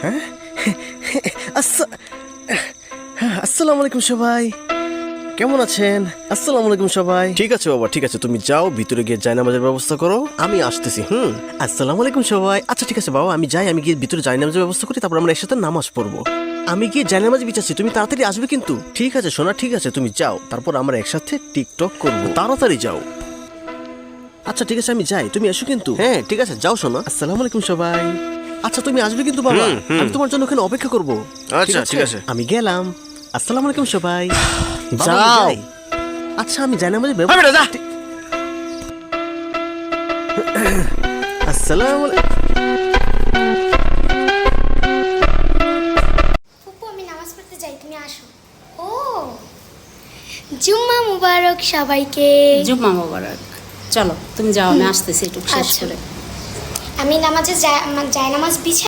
হ্যাঁ আসসালামু আলাইকুম সবাই, কেমন আছেন? আসসালামু আলাইকুম সবাই। ঠিক আছে বাবা, ঠিক আছে, তুমি যাও ভিতরে গিয়ে জায়নামাজের ব্যবস্থা করো, আমি আসতেছি। আসসালামু আলাইকুম সবাই। আচ্ছা ঠিক আছে বাবা, আমি যাই, আমি গিয়ে ভিতরে জায়নামাজের ব্যবস্থা করি, তারপর আমরা একসাথে নামাজ পড়বো। আমি গিয়ে জায়নামাজ বিছাচ্ছি, তুমি তাড়াতাড়ি আসবে কিন্তু। ঠিক আছে সোনা, ঠিক আছে, তুমি যাও, তারপর আমরা একসাথে টিকটক করবো। তাড়াতাড়ি যাও। আচ্ছা ঠিক আছে, আমি যাই, তুমি এসো কিন্তু। হ্যাঁ ঠিক আছে, যাও সোনা। আসসালামু আলাইকুম সবাই। আচ্ছা তুমি আসবে কিন্তু বাবা, আমি তোমার জন্য ওখানে অপেক্ষা করবো। আচ্ছা ঠিক আছে। আমি গেলাম। আসসালামু আলাইকুম সবাই। বাবা, আমি যাও। যাই। আচ্ছা আমি জায়নামাজের হবে না, যা। আসসালামু ফুপু আমি নামাজ পড়তে যাই, তুমি আসো। ও জুম্মা মুবারক সবাইকে। জুম্মা মোবারক। চলো তুমি যাও, আমি আসতেছি একটু শেষ আচ্ছা। করে। আমি নামাজে জায়নামাজ বিছাই।